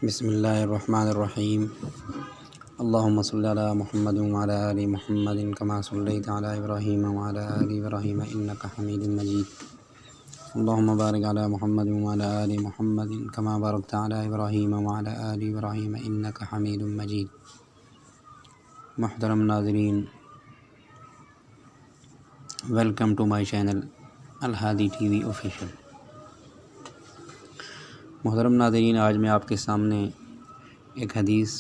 بسم اللہ الرحمن الرحیم اللہم صلی علی محمد وعلی آل محمد کما صلیت علی ابراہیم وعلی آل ابراہیم انک حمید مجید اللہم بارک علی محمد وعلی آل محمد کما بارکت علی ابراہیم وعلی آل ابراہیم انک حمید مجید۔ محترم ناظرین، welcome to my channel Al Hadi T V official. محترم ناظرین، آج میں آپ کے سامنے ایک حدیث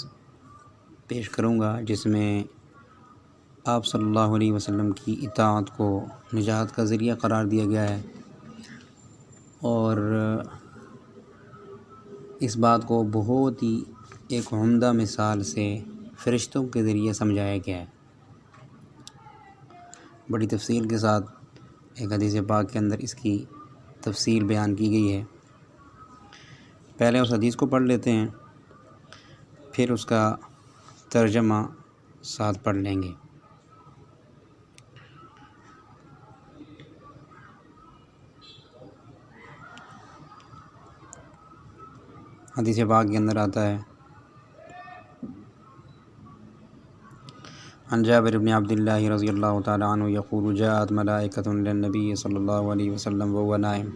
پیش کروں گا جس میں آپ صلی اللہ علیہ وسلم کی اطاعت کو نجات کا ذریعہ قرار دیا گیا ہے، اور اس بات کو بہت ہی ایک عمدہ مثال سے فرشتوں کے ذریعے سمجھایا گیا ہے۔ بڑی تفصیل کے ساتھ ایک حدیث پاک کے اندر اس کی تفصیل بیان کی گئی ہے۔ پہلے اس حدیث کو پڑھ لیتے ہیں، پھر اس کا ترجمہ ساتھ پڑھ لیں گے۔ حدیث پاک کے اندر آتا ہے، عن جابر بن عبد اللہ رضی اللہ تعالی عنہ یقول جاءت ملائکۃ للنبی صلی اللہ علیہ وسلم وهو نائم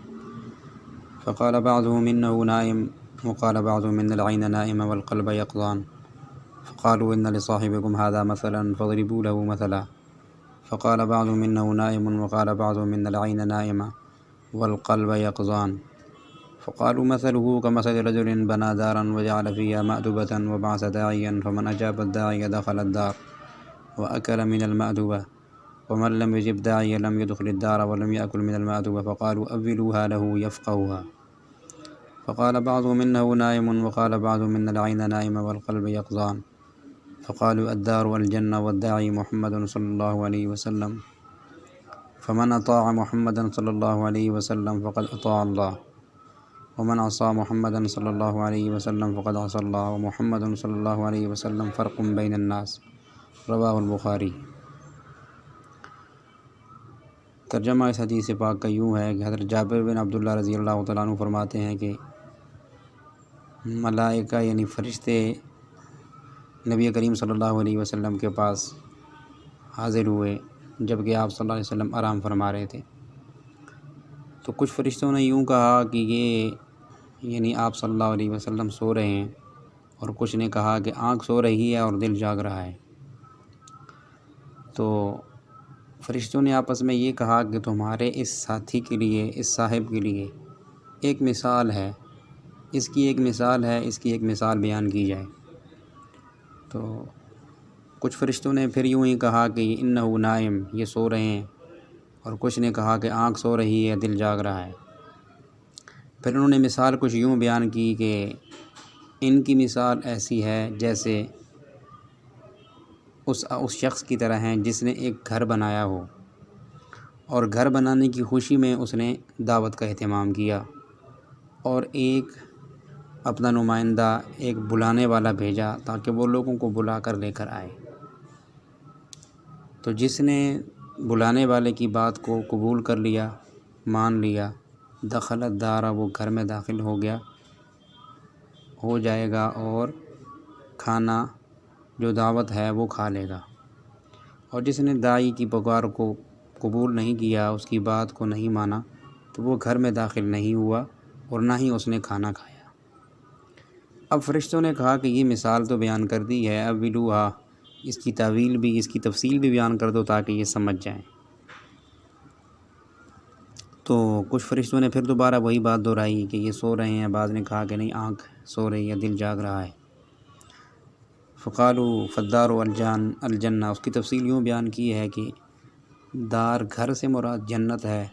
فقال بعضهم إنه نائم وقال بعضهم إن العين نائمة والقلب يقظان فقالوا إن لصاحبكم هذا مثلا فاضربوا له مثلا فقال بعضهم إنه نائم وقال بعضهم إن العين نائمة والقلب يقظان فقالوا مثله كمثل رجل بنى دارا وجعل فيها مأدبة وبعث داعيا فمن أجاب الداعي دخل الدار وأكل من المأدبة ومن لم يجب داعيا لم يدخل الدار ولم يأكل من المأدبة فقالوا أولوها له يفقهها فقال بعضهم إنه نائم وقال بعضهم إن العين نائمة والقلب يقظان فقالوا الدار والجنة والداعي محمد صلى الله عليه وسلم فمن أطاع محمدا صلى الله عليه وسلم فقد أطاع الله ومن عصى محمدا صلى الله عليه وسلم فقد عصى الله ومحمد صلى الله عليه وسلم فرق بين الناس رواہ البخاری۔ ترجمہ اس حدیث پاک کا یوں ہے کہ حضرت جابر بن عبداللہ رضی اللہ تعالیٰ عنہ فرماتے ہیں کہ ملائکہ یعنی فرشتے نبی کریم صلی اللہ علیہ وسلم کے پاس حاضر ہوئے جبکہ آپ صلی اللہ علیہ وسلم آرام فرما رہے تھے۔ تو کچھ فرشتوں نے یوں کہا کہ یہ یعنی آپ صلی اللہ علیہ وسلم سو رہے ہیں، اور کچھ نے کہا کہ آنکھ سو رہی ہے اور دل جاگ رہا ہے۔ تو فرشتوں نے آپس میں یہ کہا کہ تمہارے اس ساتھی کے لیے، اس صاحب کے لیے ایک مثال ہے، اس کی ایک مثال ہے، اس کی ایک مثال بیان کی جائے۔ تو کچھ فرشتوں نے پھر یوں ہی کہا کہ انہو نائم، یہ سو رہے ہیں، اور کچھ نے کہا کہ آنکھ سو رہی ہے، دل جاگ رہا ہے۔ پھر انہوں نے مثال کچھ یوں بیان کی کہ ان کی مثال ایسی ہے جیسے اس شخص کی طرح ہیں جس نے ایک گھر بنایا ہو، اور گھر بنانے کی خوشی میں اس نے دعوت کا اہتمام کیا، اور ایک اپنا نمائندہ، ایک بلانے والا بھیجا تاکہ وہ لوگوں کو بلا کر لے کر آئے۔ تو جس نے بلانے والے کی بات کو قبول کر لیا، مان لیا، دخل الدار، وہ گھر میں داخل ہو جائے گا، اور کھانا جو دعوت ہے وہ کھا لے گا۔ اور جس نے داعی کی پکار کو قبول نہیں کیا، اس کی بات کو نہیں مانا، تو وہ گھر میں داخل نہیں ہوا اور نہ ہی اس نے کھانا کھایا۔ اب فرشتوں نے کہا کہ یہ مثال تو بیان کر دی ہے، اب ولوہا، اس کی تعویل بھی، اس کی تفصیل بھی بیان کر دو تاکہ یہ سمجھ جائیں۔ تو کچھ فرشتوں نے پھر دوبارہ وہی بات دہرائی کہ یہ سو رہے ہیں، بعض نے کہا کہ نہیں، آنکھ سو رہی ہے، دل جاگ رہا ہے۔ فقالوا فالدار الجنہ، اس کی تفصیل یوں بیان کی ہے کہ دار، گھر سے مراد جنت ہے،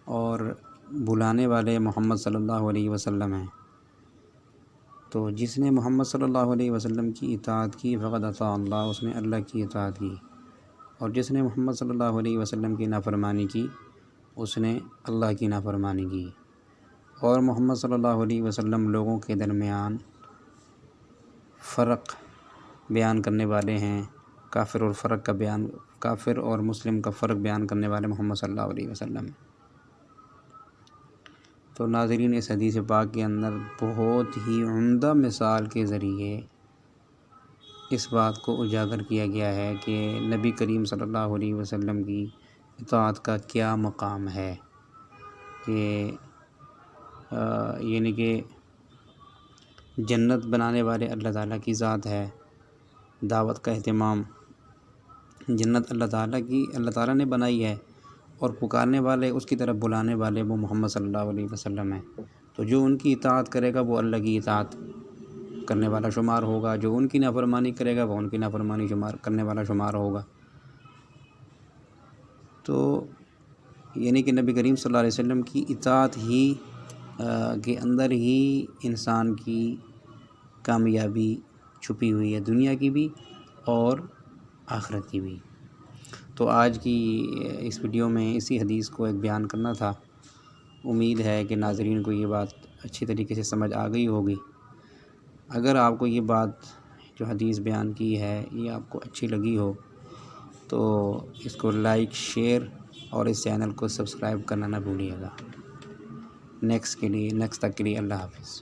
اور بلانے والے محمد صلی اللہ علیہ وسلم ہیں۔ تو جس نے محمد صلی اللہ علیہ وسلم کی اطاعت کی فقد اطاع اللہ، اس نے اللہ کی اطاعت کی، اور جس نے محمد صلی اللہ علیہ وسلم کی نافرمانی کی، اس نے اللہ کی نافرمانی کی۔ اور محمد صلی اللہ علیہ وسلم لوگوں کے درمیان فرق بیان کرنے والے ہیں، کافر اور مسلم کا فرق بیان کرنے والے محمد صلی اللہ علیہ وسلم۔ تو ناظرین، اس حدیث پاک کے اندر بہت ہی عمدہ مثال کے ذریعے اس بات کو اجاگر کیا گیا ہے کہ نبی کریم صلی اللہ علیہ وسلم کی اطاعت کا کیا مقام ہے، کہ یعنی کہ جنت بنانے والے اللہ تعالیٰ کی ذات ہے، دعوت کا اہتمام، جنت اللہ تعالیٰ نے بنائی ہے، اور پکارنے والے، اس کی طرف بلانے والے وہ محمد صلی اللہ علیہ وسلم ہیں۔ تو جو ان کی اطاعت کرے گا وہ اللہ کی اطاعت کرنے والا شمار ہوگا، جو ان کی نافرمانی کرے گا وہ ان کی نافرمانی کرنے والا شمار ہوگا۔ تو یعنی کہ نبی کریم صلی اللہ علیہ وسلم کی اطاعت ہی کے اندر ہی انسان کی کامیابی چھپی ہوئی ہے، دنیا کی بھی اور آخرت کی بھی۔ تو آج کی اس ویڈیو میں اسی حدیث کو ایک بیان کرنا تھا۔ امید ہے کہ ناظرین کو یہ بات اچھی طریقے سے سمجھ آ گئی ہوگی۔ اگر آپ کو یہ بات جو حدیث بیان کی ہے یہ آپ کو اچھی لگی ہو تو اس کو لائک، شیئر اور اس چینل کو سبسکرائب کرنا نہ بھولیے گا۔ نیکسٹ تک کے لیے اللہ حافظ۔